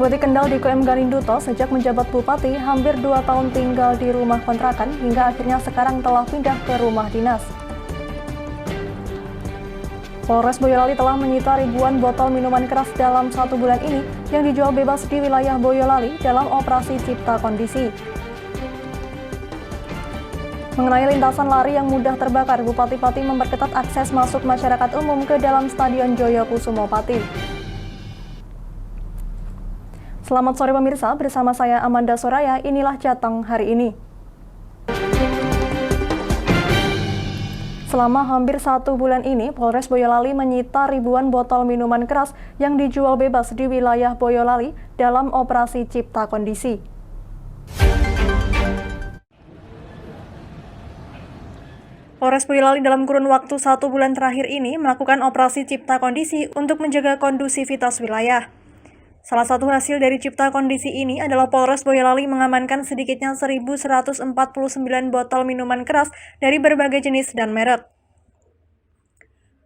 Bupati Kendal Diko M. Garinduto sejak menjabat Bupati hampir 2 tahun tinggal di rumah kontrakan hingga akhirnya sekarang telah pindah ke rumah dinas. Polres Boyolali telah menyita ribuan botol minuman keras dalam 1 bulan ini yang dijual bebas di wilayah Boyolali dalam operasi Cipta Kondisi. Mengenai lintasan lari yang mudah terbakar, Bupati Pati memperketat akses masuk masyarakat umum ke dalam Stadion Joyokusumo Pati. Selamat sore pemirsa, bersama saya Amanda Soraya, inilah Jateng hari ini. Selama hampir 1 bulan ini, Polres Boyolali menyita ribuan botol minuman keras yang dijual bebas di wilayah Boyolali dalam operasi Cipta Kondisi. Polres Boyolali dalam kurun waktu 1 bulan terakhir ini melakukan operasi Cipta Kondisi untuk menjaga kondusivitas wilayah. Salah satu hasil dari Cipta Kondisi ini adalah Polres Boyolali mengamankan sedikitnya 1.149 botol minuman keras dari berbagai jenis dan merek.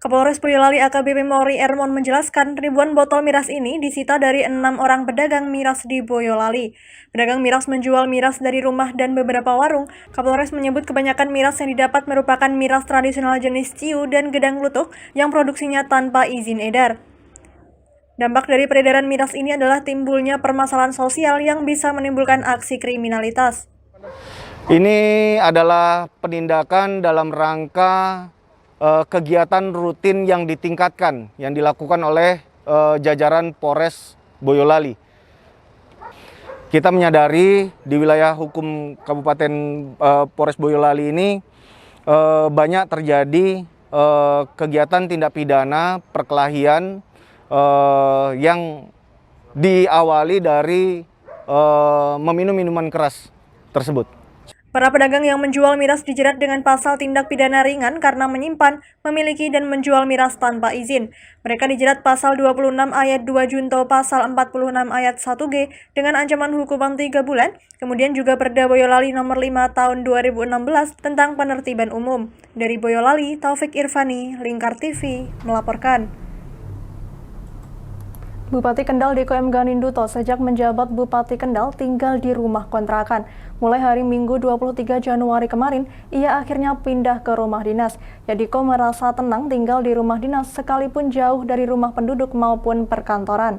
Kapolres Boyolali AKBP Mori Ermon menjelaskan ribuan botol miras ini disita dari 6 orang pedagang miras di Boyolali. Pedagang miras menjual miras dari rumah dan beberapa warung. Kapolres menyebut kebanyakan miras yang didapat merupakan miras tradisional jenis ciu dan gedang lutuk yang produksinya tanpa izin edar. Dampak dari peredaran miras ini adalah timbulnya permasalahan sosial yang bisa menimbulkan aksi kriminalitas. Ini adalah penindakan dalam rangka kegiatan rutin yang ditingkatkan, yang dilakukan oleh jajaran Polres Boyolali. Kita menyadari di wilayah hukum Kabupaten Polres Boyolali ini banyak terjadi kegiatan tindak pidana perkelahian yang diawali dari meminum minuman keras tersebut. Para pedagang yang menjual miras dijerat dengan pasal tindak pidana ringan karena menyimpan, memiliki, dan menjual miras tanpa izin. Mereka dijerat pasal 26 ayat 2 Junto pasal 46 ayat 1G dengan ancaman hukuman 3 bulan, kemudian juga Perda Boyolali nomor 5 tahun 2016 tentang penertiban umum. Dari Boyolali, Taufik Irvani, Lingkar TV, melaporkan. Bupati Kendal Diko M. Garinduto sejak menjabat Bupati Kendal tinggal di rumah kontrakan. Mulai hari Minggu 23 Januari kemarin, ia akhirnya pindah ke rumah dinas. Diko merasa tenang tinggal di rumah dinas sekalipun jauh dari rumah penduduk maupun perkantoran.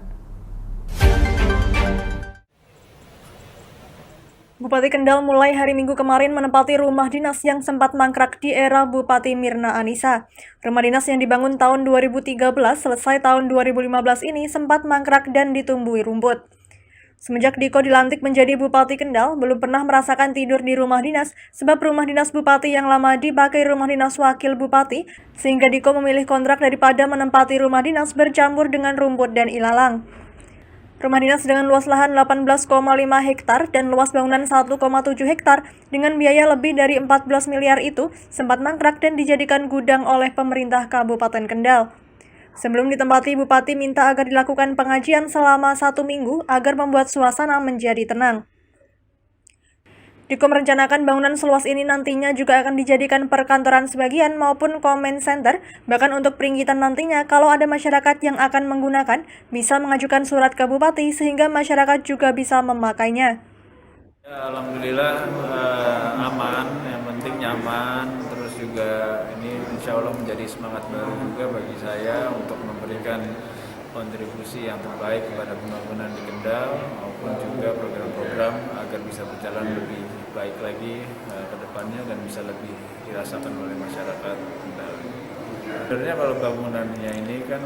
Bupati Kendal mulai hari Minggu kemarin menempati rumah dinas yang sempat mangkrak di era Bupati Mirna Anissa. Rumah dinas yang dibangun tahun 2013 selesai tahun 2015 ini sempat mangkrak dan ditumbuhi rumput. Semenjak Diko dilantik menjadi Bupati Kendal, belum pernah merasakan tidur di rumah dinas sebab rumah dinas Bupati yang lama dipakai rumah dinas Wakil Bupati, sehingga Diko memilih kontrak daripada menempati rumah dinas bercampur dengan rumput dan ilalang. Rumah dinas dengan luas lahan 18,5 hektar dan luas bangunan 1,7 hektar dengan biaya lebih dari 14 miliar itu sempat mangkrak dan dijadikan gudang oleh pemerintah Kabupaten Kendal. Sebelum ditempati, Bupati minta agar dilakukan pengajian selama 1 minggu agar membuat suasana menjadi tenang. Diko merencanakan bangunan seluas ini nantinya juga akan dijadikan perkantoran sebagian maupun comment center, bahkan untuk peringgitan nantinya kalau ada masyarakat yang akan menggunakan, bisa mengajukan surat ke Bupati sehingga masyarakat juga bisa memakainya. Ya, alhamdulillah aman, yang penting nyaman, terus juga ini insya Allah menjadi semangat baru juga bagi saya untuk memberikan kontribusi yang terbaik kepada pembangunan di Kendal maupun juga program-program agar bisa berjalan lebih baik lagi ke depannya dan bisa lebih dirasakan oleh masyarakat Kendal. Sebenarnya kalau bangunannya ini kan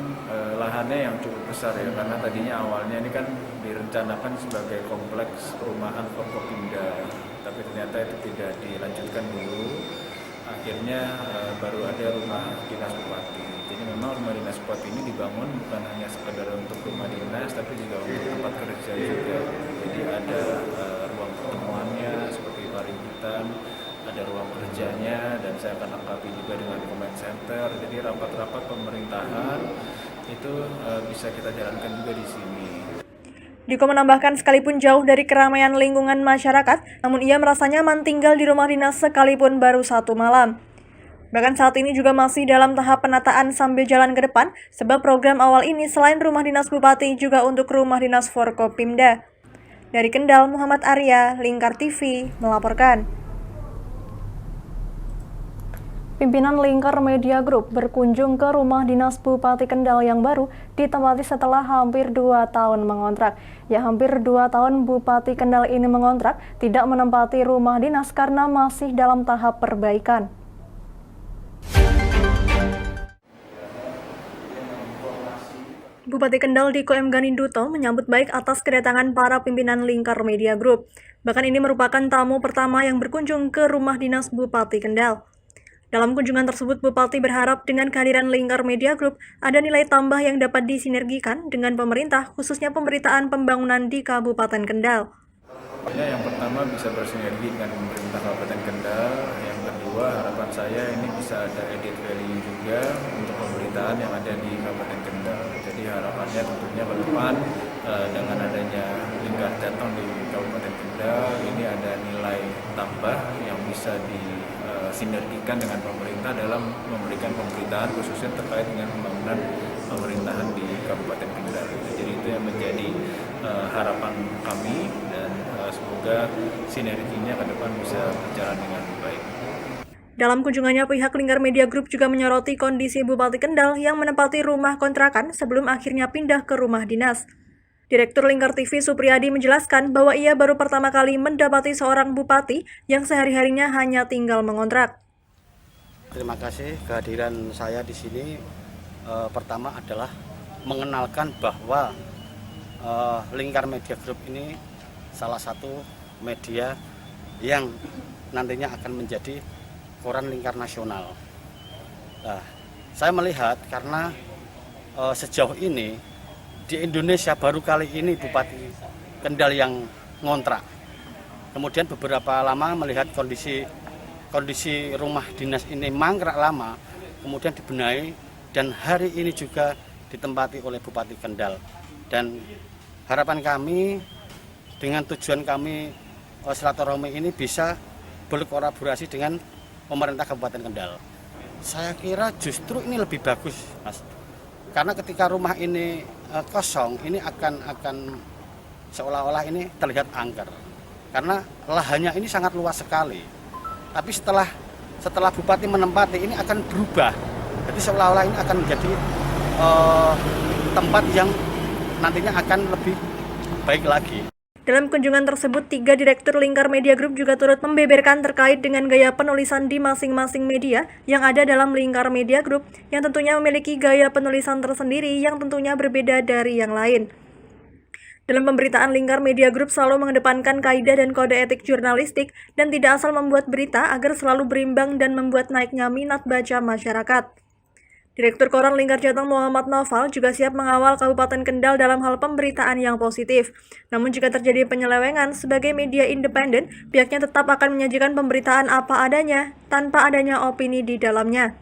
lahannya yang cukup besar ya, karena tadinya awalnya ini kan direncanakan sebagai kompleks perumahan Forkopimda, tapi ternyata itu tidak dilanjutkan dulu. Akhirnya baru ada rumah dinas bupati. Jadi memang rumah dinas bupati ini dibangun bukan hanya sekedar untuk rumah dinas, tapi juga untuk tempat kerja juga. Jadi ada ruang pertemuannya seperti paringgitan, ada ruang kerjanya, dan saya akan lengkapi juga dengan comment center. Jadi rapat-rapat pemerintahan itu bisa kita jalankan juga di sini. Diko menambahkan sekalipun jauh dari keramaian lingkungan masyarakat, namun ia merasa nyaman tinggal di rumah dinas sekalipun baru 1 malam. Bahkan saat ini juga masih dalam tahap penataan sambil jalan ke depan, sebab program awal ini selain rumah dinas Bupati juga untuk rumah dinas Forkopimda. Dari Kendal, Muhammad Arya, Lingkar TV, melaporkan. Pimpinan Lingkar Media Group berkunjung ke rumah dinas Bupati Kendal yang baru ditempati setelah hampir 2 tahun mengontrak. Ya, hampir 2 tahun Bupati Kendal ini mengontrak tidak menempati rumah dinas karena masih dalam tahap perbaikan. Bupati Kendal Diko M. Ganinduto menyambut baik atas kedatangan para pimpinan Lingkar Media Group. Bahkan ini merupakan tamu pertama yang berkunjung ke rumah dinas Bupati Kendal. Dalam kunjungan tersebut, Bupati berharap dengan kehadiran Lingkar Media Group ada nilai tambah yang dapat disinergikan dengan pemerintah, khususnya pemberitaan pembangunan di Kabupaten Kendal. Yang pertama bisa bersinergi dengan pemerintah Kabupaten Kendal. Yang kedua, harapan saya ini bisa ada added value juga untuk pemberitaan yang ada di Kabupaten Kendal. Jadi harapannya tentunya ke depan dengan adanya Lingkar datang di Kabupaten Kendal, ini ada nilai tambah yang bisa disinergikan dengan pemerintah dalam memberikan pemberitaan khususnya terkait dengan pembangunan pemerintahan di Kabupaten Kendal. Jadi itu yang menjadi harapan kami dan semoga sinerginya ke depan bisa berjalan dengan baik. Dalam kunjungannya, pihak Lingkar Media Group juga menyoroti kondisi Bupati Kendal yang menempati rumah kontrakan sebelum akhirnya pindah ke rumah dinas. Direktur Lingkar TV Supriyadi menjelaskan bahwa ia baru pertama kali mendapati seorang bupati yang sehari-harinya hanya tinggal mengontrak. Terima kasih kehadiran saya di sini. Pertama adalah mengenalkan bahwa Lingkar Media Group ini salah satu media yang nantinya akan menjadi koran lingkar nasional. Nah, saya melihat karena sejauh ini di Indonesia baru kali ini Bupati Kendal yang ngontrak. Kemudian beberapa lama melihat kondisi rumah dinas ini mangkrak lama, kemudian dibenahi dan hari ini juga ditempati oleh Bupati Kendal. Dan harapan kami dengan tujuan kami silaturahmi ini bisa berkolaborasi dengan pemerintah Kabupaten Kendal. Saya kira justru ini lebih bagus, Mas. Karena ketika rumah ini kosong, ini akan seolah-olah ini terlihat angker. Karena lahannya ini sangat luas sekali. Tapi setelah Bupati menempati ini akan berubah. Jadi seolah-olah ini akan menjadi tempat yang nantinya akan lebih baik lagi. Dalam kunjungan tersebut, 3 direktur Lingkar Media Group juga turut membeberkan terkait dengan gaya penulisan di masing-masing media yang ada dalam Lingkar Media Group, yang tentunya memiliki gaya penulisan tersendiri yang tentunya berbeda dari yang lain. Dalam pemberitaan, Lingkar Media Group selalu mengedepankan kaidah dan kode etik jurnalistik dan tidak asal membuat berita agar selalu berimbang dan membuat naiknya minat baca masyarakat. Direktur Koran Lingkar Jateng Muhammad Noval juga siap mengawal Kabupaten Kendal dalam hal pemberitaan yang positif. Namun jika terjadi penyelewengan sebagai media independen, pihaknya tetap akan menyajikan pemberitaan apa adanya, tanpa adanya opini di dalamnya.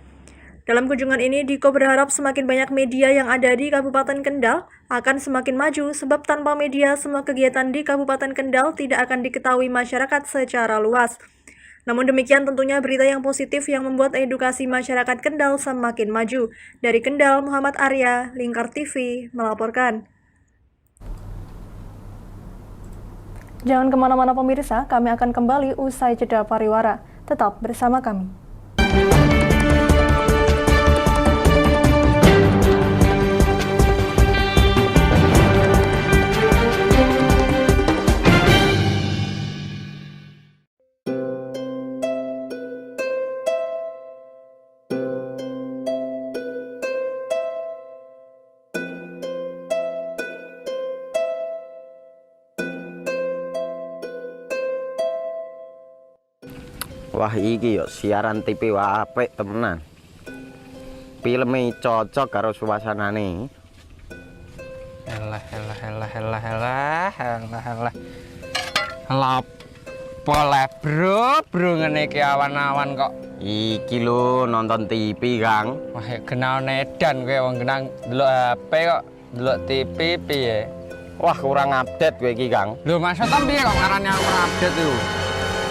Dalam kunjungan ini, Diko berharap semakin banyak media yang ada di Kabupaten Kendal akan semakin maju, sebab tanpa media semua kegiatan di Kabupaten Kendal tidak akan diketahui masyarakat secara luas. Namun demikian tentunya berita yang positif yang membuat edukasi masyarakat Kendal semakin maju. Dari Kendal, Muhammad Arya, Lingkar TV, melaporkan. Jangan kemana-mana pemirsa, kami akan kembali usai jeda pariwara. Tetap bersama kami. Wah iki yo siaran TV wah apik temenan. Filme cocok karo suasanane. Elah. Boleh bro ngene iki awan-awan kok. Iki lho nonton TV, Kang. Wah, kenal nedan kowe wong genang delok HP kok delok TV piye? Wah kurang update kowe iki, Kang. Lho maksudnya piye kok ngarane aku update itu?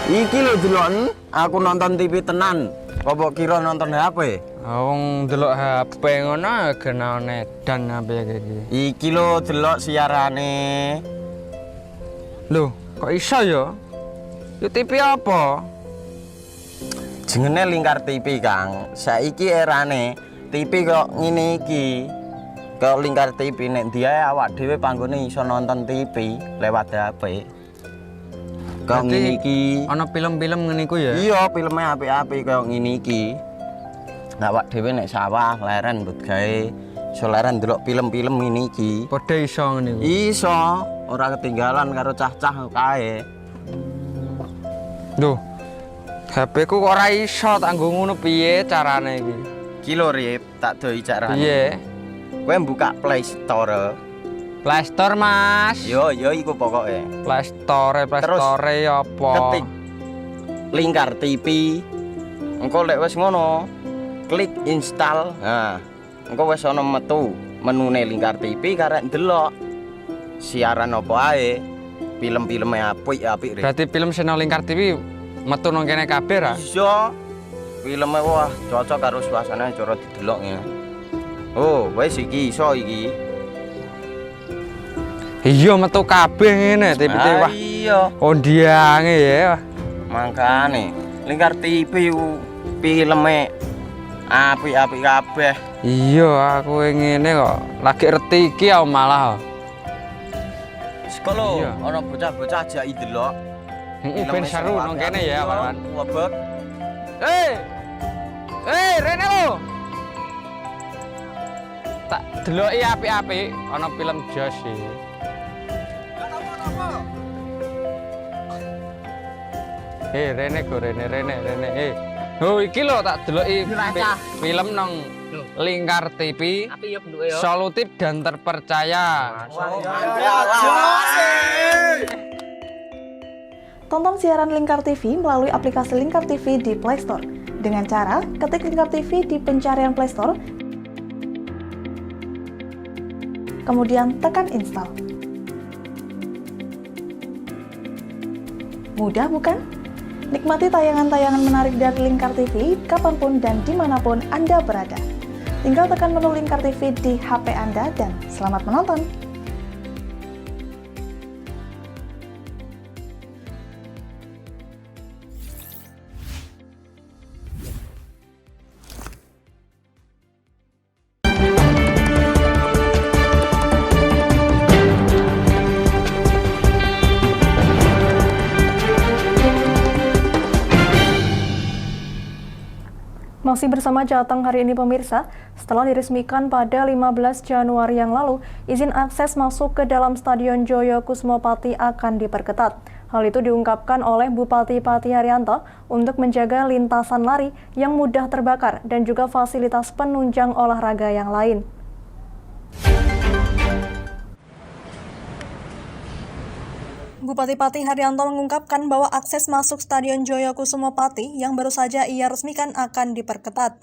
Iki lho delok aku nonton TV tenan. Kok mbok kira nonton HP? Wong delok HP ngono kena edan apa iki. Iki lho delok siarane. Lho, kok iso ya? Yo TV apa? Jenenge Lingkar TV, Kang. Saiki erane TV kok ngene iki. Kok Lingkar TV nek dia awak dhewe panggone iso nonton TV lewat HP. Kok ngene iki. Ana film-film ngene iku ya? Iya, filme apik-apik kaya ngene iki. Awak dhewe nek sawah leren mbut gawe iso leren ndelok film-film ngene iki. Padha iso ngene iku. Iso, ora ketinggalan karo cah-cah kae. Lho. HP ku kok ora iso tak nggo ngono piye carane iki? Iki lho Rip, tak doi carane. Piye? Kowe buka Play Store. Play Store, Mas. Yo iku pokoke. Play Store apa? Ketik Lingkar TV. Engko lek wis ngono, klik install. Nah, engko wis ana metu menune Lingkar TV karek ndelok siaran apa ae. Film-filme apik-apik. Berarti film channel Lingkar TV metu nang kene kabeh ra? Iso. Filme wah cocok karo suasana cara didelok ya. Oh, wis iki iso iki. Iya metu kabeh ngene TV wah. Iya. Kondiange ya. Makane Lingkar TV filme apik-apik kabeh. Iya, aku ngene kok. Lagi reti iki aku malah. Sekolo, Iya. ana bocah-bocah ajak delok. Heeh, ben seru nang kene ya, Pak. Wabek. Rene lo. Tak deloki apik-apik ana film Jos iki. Rene go Rene. Oh iki lho tak deloki film nang Lingkar TV. Solutif dan terpercaya. Tonton siaran Lingkar TV melalui aplikasi Lingkar TV di Play Store. Dengan cara ketik Lingkar TV di pencarian Play Store, kemudian tekan install. Mudah bukan? Nikmati tayangan-tayangan menarik dari Lingkar TV kapanpun dan dimanapun Anda berada. Tinggal tekan menu Lingkar TV di HP Anda dan selamat menonton! Masih bersama Jateng hari ini pemirsa, setelah diresmikan pada 15 Januari yang lalu, izin akses masuk ke dalam Stadion Joyo Kusumopati akan diperketat. Hal itu diungkapkan oleh Bupati Pati Haryanto untuk menjaga lintasan lari yang mudah terbakar dan juga fasilitas penunjang olahraga yang lain. Bupati Pati Haryanto mengungkapkan bahwa akses masuk Stadion Joyo Kusumopati yang baru saja ia resmikan akan diperketat.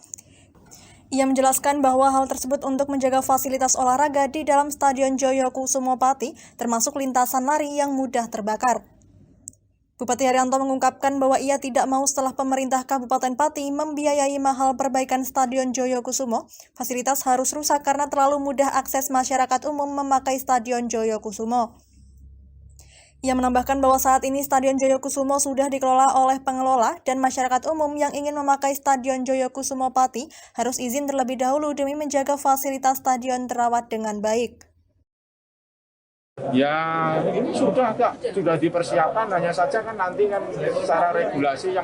Ia menjelaskan bahwa hal tersebut untuk menjaga fasilitas olahraga di dalam Stadion Joyo Kusumopati, termasuk lintasan lari yang mudah terbakar. Bupati Haryanto mengungkapkan bahwa ia tidak mau setelah pemerintah Kabupaten Pati membiayai mahal perbaikan Stadion Joyo Kusumo, fasilitas harus rusak karena terlalu mudah akses masyarakat umum memakai Stadion Joyo Kusumo. Ia menambahkan bahwa saat ini Stadion Joyo Kusumo sudah dikelola oleh pengelola dan masyarakat umum yang ingin memakai Stadion Joyo Kusumopati harus izin terlebih dahulu demi menjaga fasilitas stadion terawat dengan baik. Ya ini sudah dipersiapkan, hanya saja kan nanti kan secara regulasi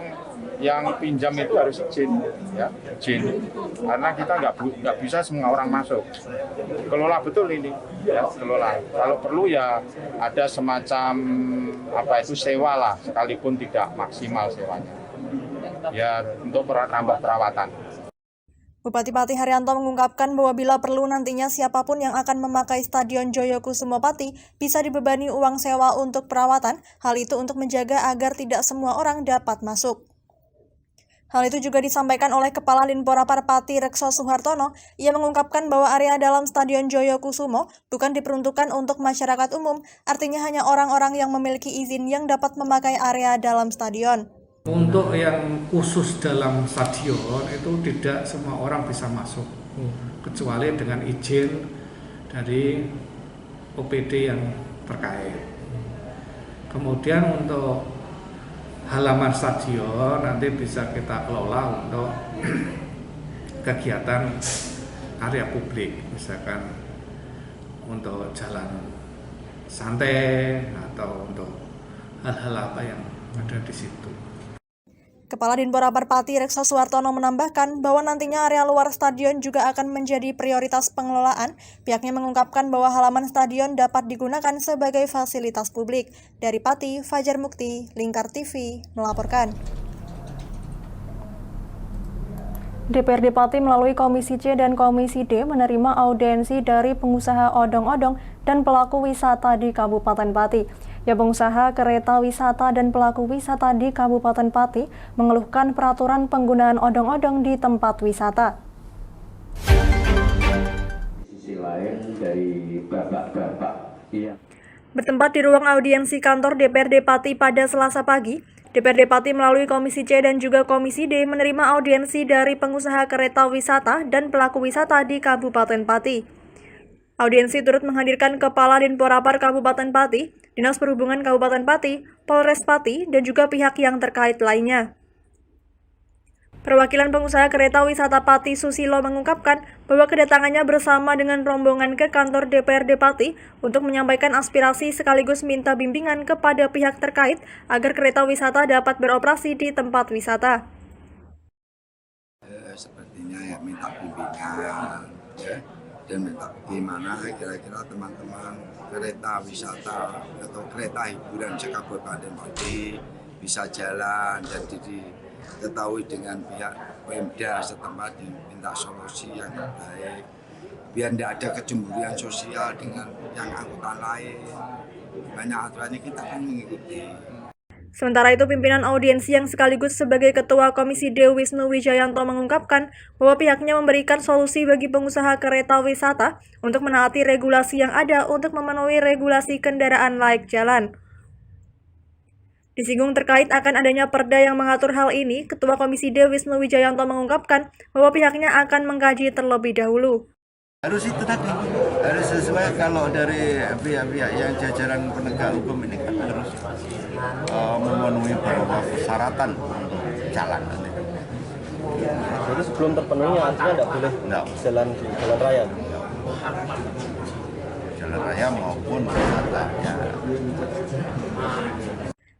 yang pinjam itu harus izin, ya izin, karena kita nggak bisa semua orang masuk. Kelola betul ini, ya kelola. Kalau perlu ya ada semacam sewa lah, sekalipun tidak maksimal sewanya. Ya untuk tambah perawatan. Bupati Pati Haryanto mengungkapkan bahwa bila perlu nantinya siapapun yang akan memakai Stadion Joyo Kusumopati bisa dibebani uang sewa untuk perawatan, hal itu untuk menjaga agar tidak semua orang dapat masuk. Hal itu juga disampaikan oleh Kepala Dinpora Parpati Rekso Suhartono. Ia mengungkapkan bahwa area dalam Stadion Joyo Kusumo bukan diperuntukkan untuk masyarakat umum, artinya hanya orang-orang yang memiliki izin yang dapat memakai area dalam stadion. Untuk yang khusus dalam stadion itu tidak semua orang bisa masuk, kecuali dengan izin dari OPD yang terkait. Kemudian untuk halaman stadion nanti bisa kita kelola untuk kegiatan area publik, misalkan untuk jalan santai atau untuk hal-hal apa yang ada di situ. Kepala Dinpora Pati Reksa Suwartono menambahkan bahwa nantinya area luar stadion juga akan menjadi prioritas pengelolaan. Pihaknya mengungkapkan bahwa halaman stadion dapat digunakan sebagai fasilitas publik. Dari Pati, Fajar Mukti, Lingkar TV, melaporkan. DPRD Pati melalui Komisi C dan Komisi D menerima audiensi dari pengusaha odong-odong dan pelaku wisata di Kabupaten Pati. Ya, pengusaha kereta wisata dan pelaku wisata di Kabupaten Pati mengeluhkan peraturan penggunaan odong-odong di tempat wisata. Sisi lain dari bapak-bapak Bertempat di ruang audiensi kantor DPRD Pati pada Selasa pagi, DPRD Pati melalui Komisi C dan juga Komisi D menerima audiensi dari pengusaha kereta wisata dan pelaku wisata di Kabupaten Pati. Audiensi turut menghadirkan Kepala Dinporapar Kabupaten Pati, Dinas Perhubungan Kabupaten Pati, Polres Pati, dan juga pihak yang terkait lainnya. Perwakilan pengusaha kereta wisata Pati Susilo mengungkapkan bahwa kedatangannya bersama dengan rombongan ke kantor DPRD Pati untuk menyampaikan aspirasi sekaligus minta bimbingan kepada pihak terkait agar kereta wisata dapat beroperasi di tempat wisata. Sepertinya ya minta bimbingan ya, dan minta bagaimana kira-kira teman-teman kereta wisata atau kereta hiburan se-Kabupaten Pati bisa jalan dan diketahui dengan pihak Pemda setempat diminta solusi yang terbaik biar tidak ada kecemburuan sosial dengan yang angkutan lain. Banyak aturannya kita kan mengikuti. Sementara itu, pimpinan audiensi yang sekaligus sebagai Ketua Komisi D Wisnu Wijayanto mengungkapkan bahwa pihaknya memberikan solusi bagi pengusaha kereta wisata untuk menaati regulasi yang ada untuk memenuhi regulasi kendaraan layak jalan. Disinggung terkait akan adanya perda yang mengatur hal ini, Ketua Komisi D Wisnu Wijayanto mengungkapkan bahwa pihaknya akan mengkaji terlebih dahulu. Harus itu tadi, harus sesuai kalau dari pihak-pihak yang jajaran penegak hukum ini kan harus memenuhi beberapa persyaratan untuk jalan nanti. Jadi sebelum terpenuhi artinya tidak boleh jalan raya? Jalan raya maupun wisatanya.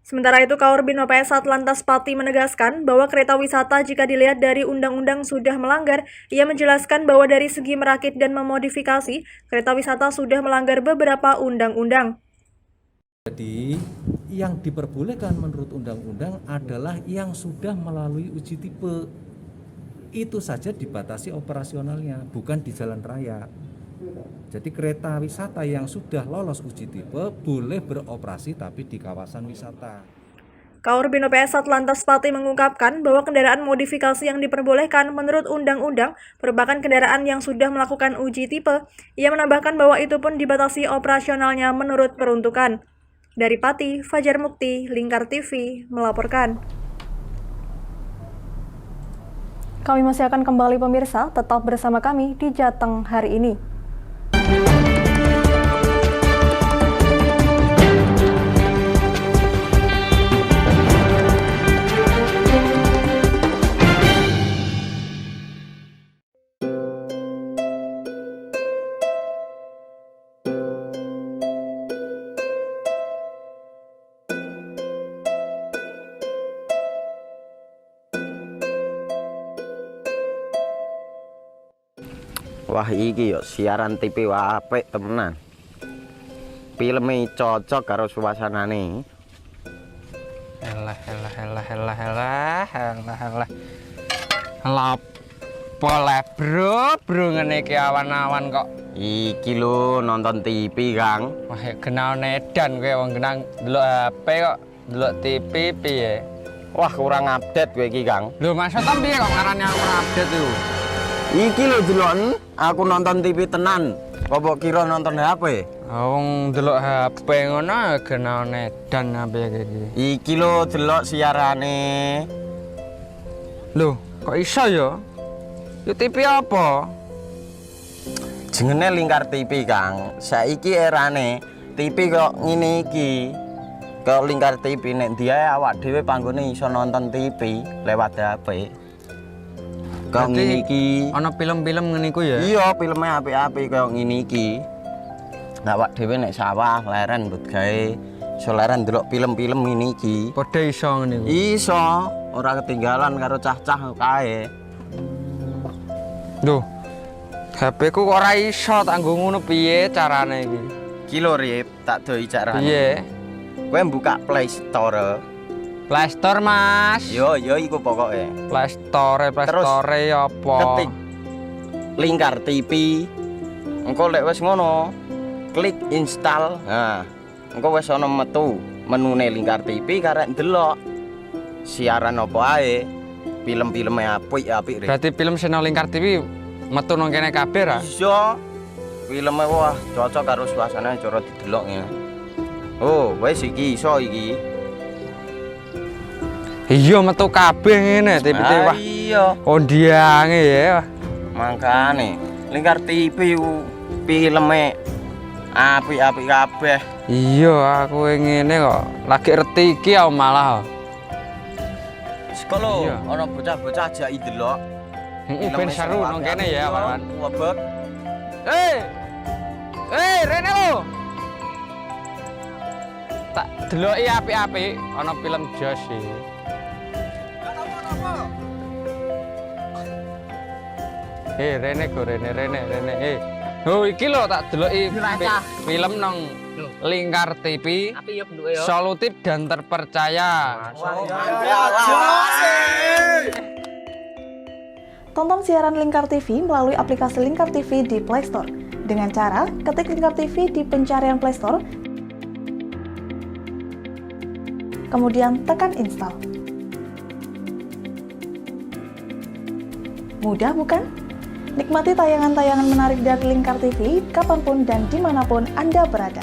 Sementara itu, Kaurbin OPS Satlantas Pati menegaskan bahwa kereta wisata jika dilihat dari undang-undang sudah melanggar. Ia menjelaskan bahwa dari segi merakit dan memodifikasi, kereta wisata sudah melanggar beberapa undang-undang. Jadi, yang diperbolehkan menurut undang-undang adalah yang sudah melalui uji tipe. Itu saja dibatasi operasionalnya, bukan di jalan raya. Jadi kereta wisata yang sudah lolos uji tipe boleh beroperasi tapi di kawasan wisata. Kaurbin OPS Satlantas Pati mengungkapkan bahwa kendaraan modifikasi yang diperbolehkan menurut undang-undang merupakan kendaraan yang sudah melakukan uji tipe. Ia menambahkan bahwa itu pun dibatasi operasionalnya menurut peruntukan. Dari Pati, Fajar Mukti, Lingkar TV, melaporkan. Kami masih akan kembali pemirsa, tetap bersama kami di Jateng hari ini. Wah iki yo siaran TV apik temenan. Filme cocok karo suasanane. Elah. Lapo le bro ngene iki awan-awan kok. Iki lho nonton TV, Kang. Wah, genah edan kowe wong genah delok HP kok delok TV piye? Wah, kurang update kowe iki, Kang. Lho, maksudnya piye kok ngarani aku update itu? Iki lho delok aku nonton TV tenan. Apa kira nonton HP? Wong delok HP ngono kena edan apa iki. Iki lho delok siarane. Lho, kok iso ya? Yo TV apa? Jenenge Lingkar TV, Kang. Saiki erane TV kok ngene iki. Kok Lingkar TV nek diae awak dhewe panggone iso nonton TV lewat HP. Kok ngene iki. Ana film-film ngene iku ya? Iya, filme apik-apik kaya ngene iki. Nah, awak dhewe nek sawah leren mbut gawe iso leren ndelok film-film ngene iki. Padha iso ngene iku. Iso, ora ketinggalan karo cah-cah kae. Duh. HP ku kok ora iso tak nggo ngono piye carane iki? Iki lho Rip, tak doi carane. Piye? Kowe buka Play Store. Play Store, Mas. Yo iku pokoke. Play Store apa? Ketik Lingkar TV. Engko lek wis ngono, klik install. Nah, engko wis ana metu menune Lingkar TV karek ndelok siaran apa ae. Film-filme apik-apik. Berarti film channel Lingkar TV metu nang kene kabeh ra? Iso. Filme wah cocok karo suasana cara didelok ngene. Oh, wis iki iso iki. Iya metu kabeh ngene TV wah. Iya. Kondiange ya. Mangkane Lingkar TV ku filme apik-apik kabeh. Iya, aku ngene kok. Lagi reti iki aku malah. Sekolo, Iya. ana bocah-bocah ajak ndelok. Heeh, ben seru nang kene ya, kawan. Wabek. Rene lo. Tak deloki apik-apik ana film Josh iki. Rene go Rene. Oh iki lho tak deloki film nang Lingkar TV. Solutif dan terpercaya. Tonton siaran Lingkar TV melalui aplikasi Lingkar TV di Play Store. Dengan cara ketik Lingkar TV di pencarian Play Store, kemudian tekan install. Mudah bukan? Nikmati tayangan-tayangan menarik dari Lingkar TV kapanpun dan dimanapun Anda berada.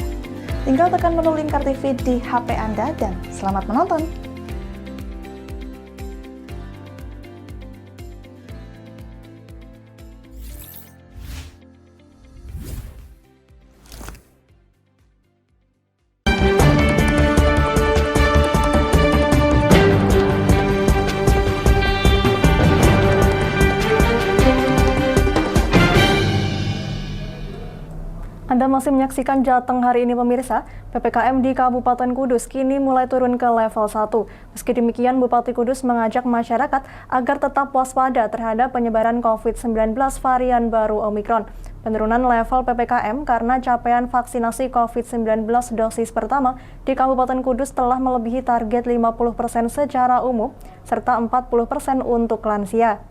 Tinggal tekan menu Lingkar TV di HP Anda dan selamat menonton! Anda masih menyaksikan Jateng hari ini pemirsa. PPKM di Kabupaten Kudus kini mulai turun ke level 1. Meski demikian, Bupati Kudus mengajak masyarakat agar tetap waspada terhadap penyebaran COVID-19 varian baru Omikron. Penurunan level PPKM karena capaian vaksinasi COVID-19 dosis pertama di Kabupaten Kudus telah melebihi target 50% secara umum, serta 40% untuk lansia.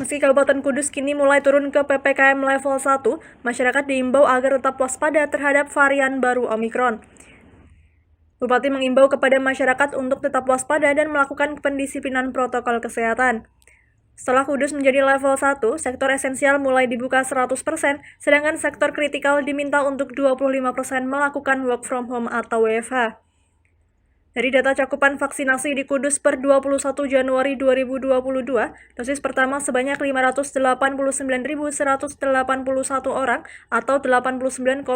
Meski Kabupaten Kudus kini mulai turun ke PPKM level 1, masyarakat diimbau agar tetap waspada terhadap varian baru Omikron. Bupati mengimbau kepada masyarakat untuk tetap waspada dan melakukan pendisiplinan protokol kesehatan. Setelah Kudus menjadi level 1, sektor esensial mulai dibuka 100%, sedangkan sektor kritikal diminta untuk 25% melakukan work from home atau WFH. Dari data cakupan vaksinasi di Kudus per 21 Januari 2022, dosis pertama sebanyak 589.181 orang atau 89,04%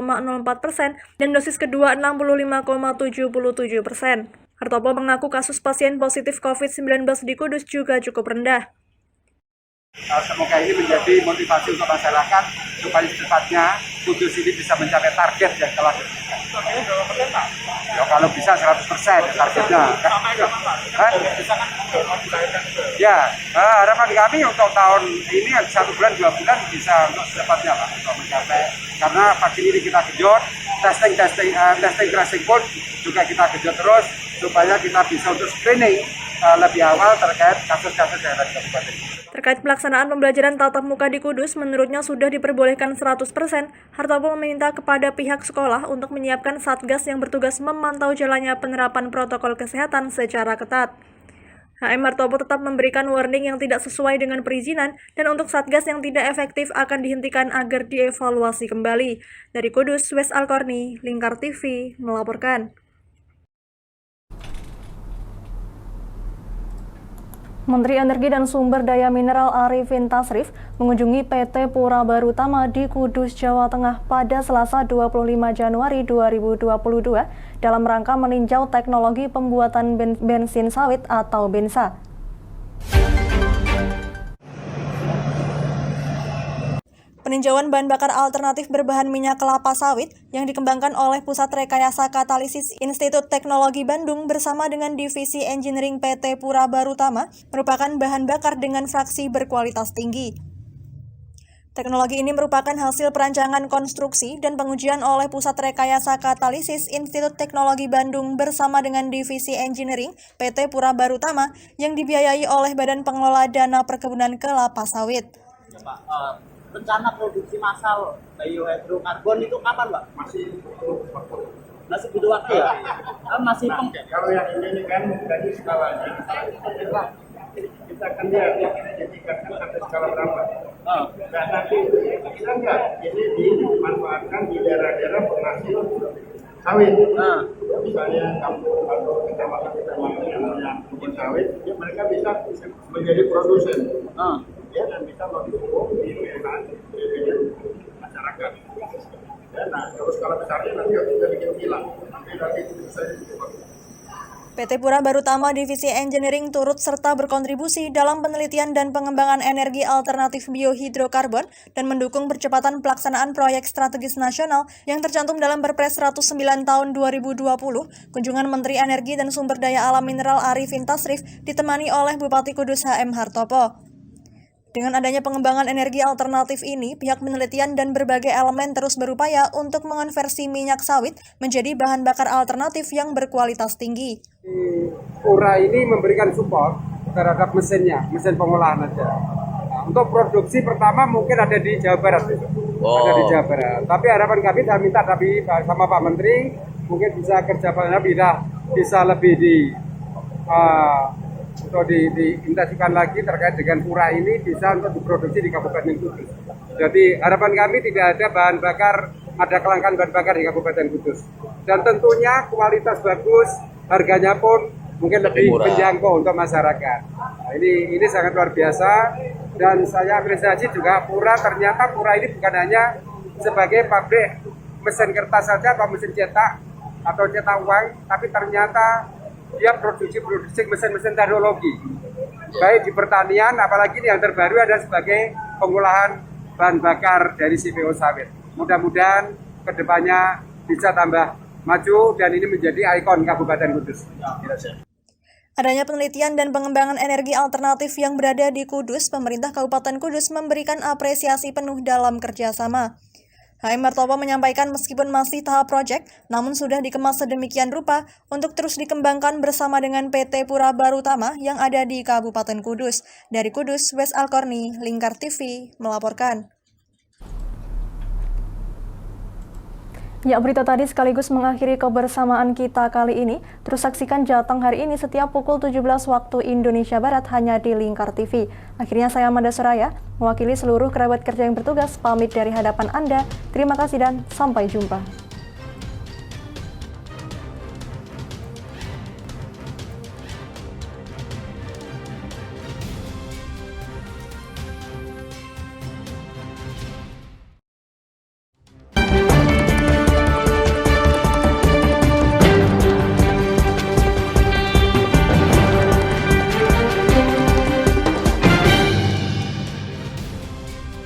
dan dosis kedua 65,77%. Hartopo mengaku kasus pasien positif COVID-19 di Kudus juga cukup rendah. Semoga ini menjadi motivasi untuk masyarakat supaya secepatnya Kudus ini bisa mencapai target yang telah ditentukan. Ya, kalau bisa 100% targetnya. Ya, harapan kami untuk tahun ini 1 bulan 2 bulan bisa untuk secepatnya Pak untuk mencapai, karena vaksin ini kita genjot, testing tracing pun juga kita genjot terus supaya kita bisa untuk screening lebih awal terkait kasus-kasus yang ada di kabupaten ini. Terkait pelaksanaan pembelajaran tatap muka di Kudus, menurutnya sudah diperbolehkan 100%. Hartopo meminta kepada pihak sekolah untuk menyiapkan satgas yang bertugas memantau jalannya penerapan protokol kesehatan secara ketat. HM Hartopo tetap memberikan warning yang tidak sesuai dengan perizinan dan untuk satgas yang tidak efektif akan dihentikan agar dievaluasi kembali. Dari Kudus, Wes Alkorni, Lingkar TV, melaporkan. Menteri Energi dan Sumber Daya Mineral Arifin Tasrif mengunjungi PT Pura Barutama di Kudus, Jawa Tengah pada Selasa 25 Januari 2022 dalam rangka meninjau teknologi pembuatan bensin sawit atau bensa. Peninjauan bahan bakar alternatif berbahan minyak kelapa sawit yang dikembangkan oleh Pusat Rekayasa Katalisis Institut Teknologi Bandung bersama dengan Divisi Engineering PT Pura Barutama merupakan bahan bakar dengan fraksi berkualitas tinggi. Teknologi ini merupakan hasil perancangan konstruksi dan pengujian oleh Pusat Rekayasa Katalisis Institut Teknologi Bandung bersama dengan Divisi Engineering PT Pura Barutama yang dibiayai oleh Badan Pengelola Dana Perkebunan Kelapa Sawit. Ya, Pak, rencana produksi massal biohidrokarbon itu kapan, Pak? Masih butuh waktu ya? Masih kalau yang ini kan dari skalanya kita akan lihat ditingkatkan sampai skala berapa. Dan nanti kita enggak ini dimanfaatkan di daerah-daerah penghasil sawit. Misalnya kampung atau kecamatan-kecamatan yang punya kebun sawit, ya mereka bisa menjadi produsen. Ya, dan bisa mendukung di masyarakat. Ya, nah, terus kalau besarnya nanti kita bikin kilang. Nanti bisa PT Pura Barutama Divisi Engineering turut serta berkontribusi dalam penelitian dan pengembangan energi alternatif biohidrokarbon dan mendukung percepatan pelaksanaan proyek strategis nasional yang tercantum dalam Perpres 109 tahun 2020. Kunjungan Menteri Energi dan Sumber Daya Alam Mineral Arifin Tasrif ditemani oleh Bupati Kudus HM Hartopo. Dengan adanya pengembangan energi alternatif ini, pihak penelitian dan berbagai elemen terus berupaya untuk mengonversi minyak sawit menjadi bahan bakar alternatif yang berkualitas tinggi. Pura ini memberikan support terhadap mesinnya, mesin pengolahan aja. Nah, untuk produksi pertama mungkin ada di Jawa Barat. Ada di Jawa Barat. Tapi harapan kami, saya minta sama Pak Menteri, mungkin bisa kerjasama bisa lebih untuk diintensifkan lagi terkait dengan pura ini bisa untuk diproduksi di Kabupaten Kudus. Jadi harapan kami tidak ada bahan bakar, ada kelangkaan bahan bakar di Kabupaten Kudus. Dan tentunya kualitas bagus, harganya pun mungkin lebih menjangkau untuk masyarakat. Nah, ini sangat luar biasa dan saya apresiasi juga ternyata Pura ini bukan hanya sebagai pabrik mesin kertas saja atau mesin cetak atau cetak uang, tapi ternyata dia produksi mesin-mesin teknologi, baik di pertanian, apalagi yang terbaru ada sebagai pengolahan bahan bakar dari CPO sawit. Mudah-mudahan kedepannya bisa tambah maju dan ini menjadi ikon Kabupaten Kudus. Adanya penelitian dan pengembangan energi alternatif yang berada di Kudus, pemerintah Kabupaten Kudus memberikan apresiasi penuh dalam kerjasama. HM Hartopo menyampaikan meskipun masih tahap proyek, namun sudah dikemas sedemikian rupa untuk terus dikembangkan bersama dengan PT Pura Barutama yang ada di Kabupaten Kudus. Dari Kudus, Wes Alkorni, Lingkar TV, melaporkan. Ya, berita tadi sekaligus mengakhiri kebersamaan kita kali ini. Terus saksikan Jateng hari ini setiap pukul 17 waktu Indonesia Barat hanya di Lingkar TV. Akhirnya saya Amanda Soraya, mewakili seluruh kerabat kerja yang bertugas, pamit dari hadapan Anda. Terima kasih dan sampai jumpa.